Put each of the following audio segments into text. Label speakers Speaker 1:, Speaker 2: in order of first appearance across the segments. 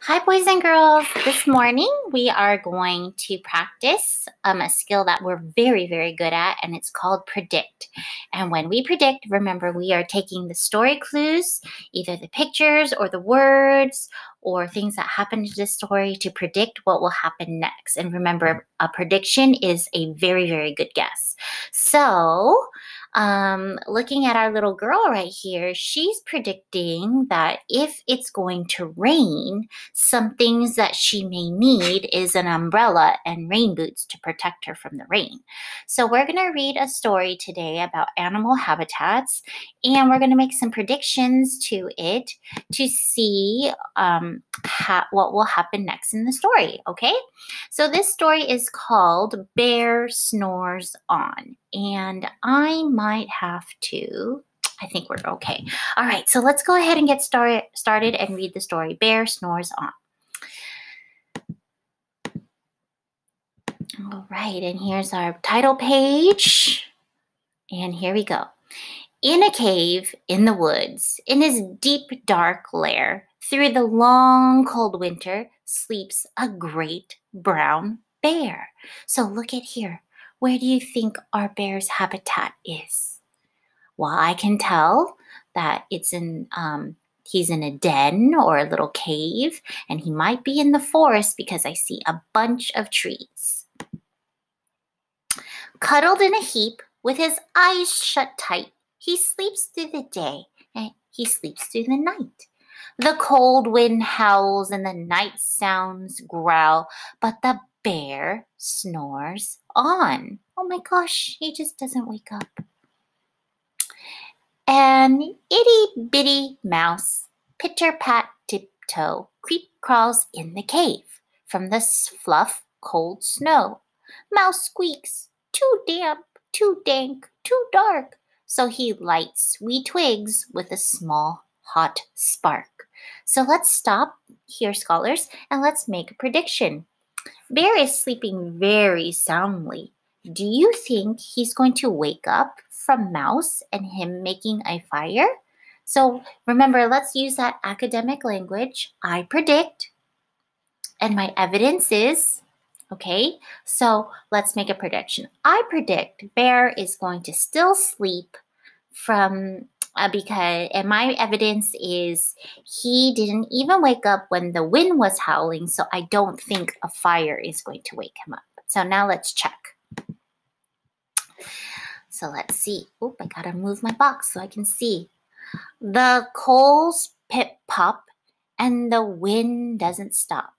Speaker 1: Hi, boys and girls. This morning we are going to practice a skill that we're very, very good at, and it's called predict. And when we predict, remember, we are taking the story clues, either the pictures or the words or things that happen to the story to predict what will happen next. And remember, a prediction is a very, very good guess. So, looking at our little girl right here, she's predicting that if it's going to rain, some things that she may need is an umbrella and rain boots to protect her from the rain. So we're going to read a story today about animal habitats, and we're going to make some predictions to it to see what will happen next in the story, okay? So this story is called Bear Snores On, and I might have to... I think we're okay. All right, so let's go ahead and get started and read the story. Bear Snores On. All right, and here's our title page. And here we go. In a cave in the woods, in his deep, dark lair, through the long, cold winter, sleeps a great brown bear. So look at here. Where do you think our bear's habitat is? Well, I can tell that it's he's in a den or a little cave, and he might be in the forest because I see a bunch of trees. Cuddled in a heap with his eyes shut tight, he sleeps through the day and he sleeps through the night. The cold wind howls and the night sounds growl, but the bear snores on. Oh my gosh, he just doesn't wake up. An itty-bitty mouse, pitter-pat tiptoe, crawls in the cave from the fluff, cold snow. Mouse squeaks, too damp, too dank, too dark. So he lights wee twigs with a small, hot spark. So let's stop here, scholars, and let's make a prediction. Bear is sleeping very soundly. Do you think he's going to wake up from Mouse and him making a fire? So remember, let's use that academic language. I predict, and my evidence is, okay? So let's make a prediction. I predict Bear is going to still sleep from and my evidence is he didn't even wake up when the wind was howling, so I don't think a fire is going to wake him up. So now let's check. So let's see. Oop, I gotta move my box so I can see. The coals pip-pop and the wind doesn't stop,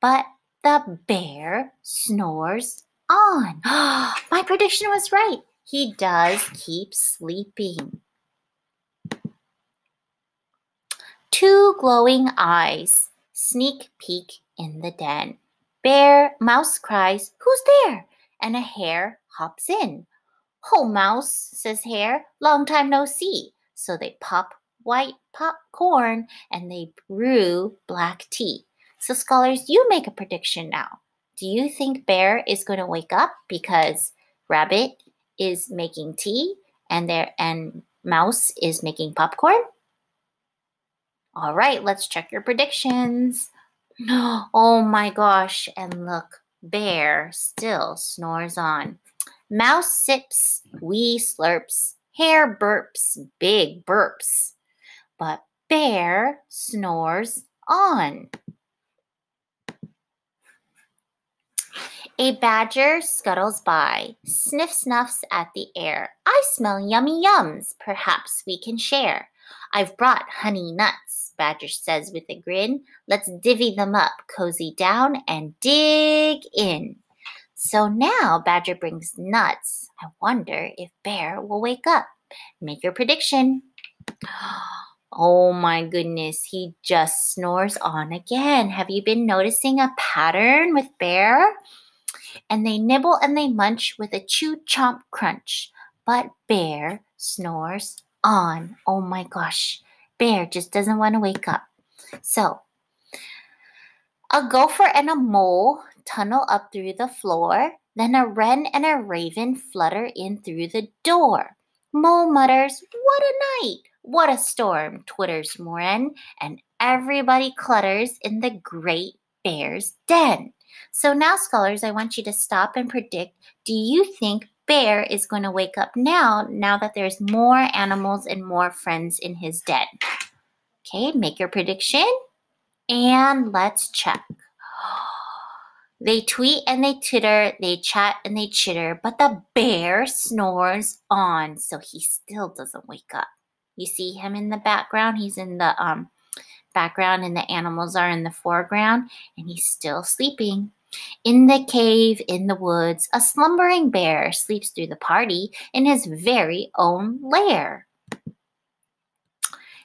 Speaker 1: but the bear snores on. My prediction was right. He does keep sleeping. Two glowing eyes sneak peek in the den. Mouse cries, "Who's there?" And a hare hops in. "Oh, Mouse," says Hare, "long time no see." So they pop white popcorn and they brew black tea. So scholars, you make a prediction now. Do you think Bear is going to wake up because Rabbit is making tea and Mouse is making popcorn? All right, let's check your predictions. Oh my gosh, and look, Bear still snores on. Mouse sips, wee slurps, Hare burps, big burps. But Bear snores on. A badger scuttles by, sniffs at the air. "I smell yummy yums, perhaps we can share." "I've brought honey nuts," Badger says with a grin. "Let's divvy them up, cozy down, and dig in." So now Badger brings nuts. I wonder if Bear will wake up. Make your prediction. Oh my goodness, he just snores on again. Have you been noticing a pattern with Bear? And they nibble and they munch with a chew chomp crunch. But Bear snores on. Oh my gosh, Bear just doesn't want to wake up. So, a gopher and a mole tunnel up through the floor. Then a wren and a raven flutter in through the door. Mole mutters, "What a night! What a storm!" twitters wren. And everybody clutters in the great bear's den. So now, scholars, I want you to stop and predict. Do you think Bear is going to wake up now that there's more animals and more friends in his den? Okay, make your prediction and let's check. They tweet and they titter, they chat and they chitter, but the bear snores on, so he still doesn't wake up. You see him in the background? He's in the background and the animals are in the foreground, and he's still sleeping. In the cave, in the woods, a slumbering bear sleeps through the party in his very own lair.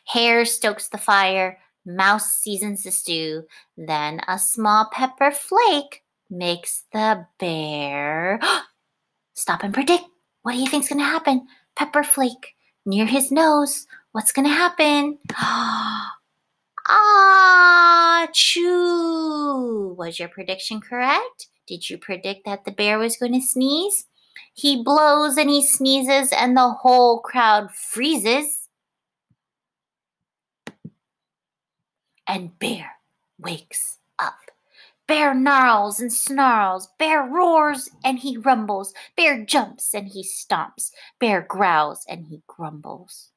Speaker 1: Hare stokes the fire, mouse seasons the stew, then a small pepper flake makes the bear stop and predict. What do you think's going to happen? Pepper flake near his nose. What's going to happen? Ah, choo! Was your prediction correct? Did you predict that the bear was going to sneeze? He blows and he sneezes and the whole crowd freezes. And Bear wakes up. Bear gnarls and snarls. Bear roars and he rumbles. Bear jumps and he stomps. Bear growls and he grumbles.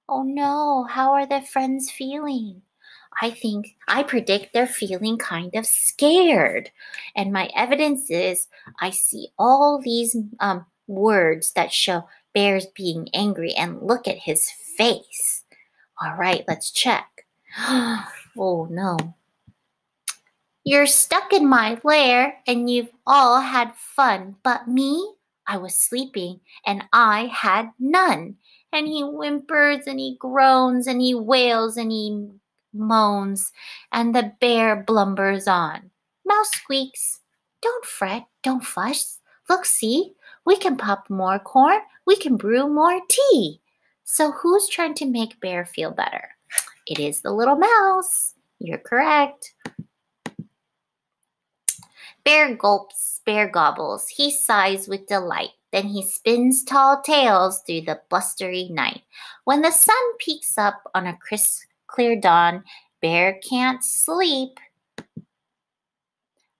Speaker 1: Oh no, how are the friends feeling? I predict they're feeling kind of scared. And my evidence is I see all these words that show Bear's being angry, and look at his face. All right, let's check. Oh no. You're stuck in my lair and you've all had fun, but me, I was sleeping and I had none. And he whimpers and he groans and he wails and he moans, and the bear blubbers on. Mouse squeaks. Don't fret, don't fuss. Look, see, we can pop more corn, we can brew more tea. So who's trying to make Bear feel better? It is the little mouse. You're correct. Bear gulps, Bear gobbles. He sighs with delight. Then he spins tall tales through the blustery night. When the sun peeks up on a crisp, clear dawn, Bear can't sleep,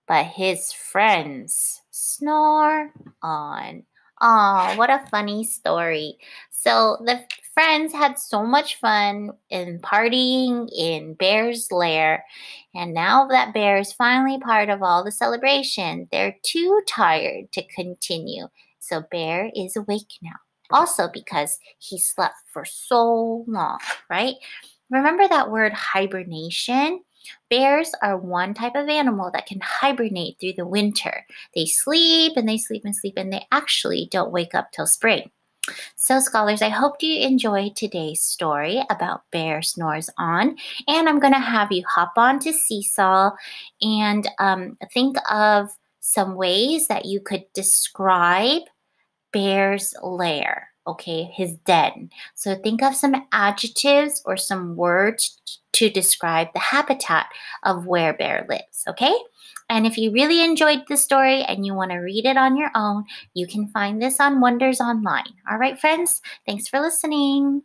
Speaker 1: but his friends snore on. Aw, what a funny story. So the friends had so much fun in partying in Bear's lair. And now that Bear is finally part of all the celebration, they're too tired to continue. So Bear is awake now. Also because he slept for so long, right? Remember that word hibernation? Bears are one type of animal that can hibernate through the winter. They sleep and they sleep and sleep, and they actually don't wake up till spring. So scholars, I hope you enjoyed today's story about Bear Snores On. And I'm going to have you hop on to Seesaw and think of some ways that you could describe Bear's lair, okay, his den. So think of some adjectives or some words to describe the habitat of where Bear lives, okay? And if you really enjoyed the story and you want to read it on your own, you can find this on Wonders Online. All right, friends? Thanks for listening.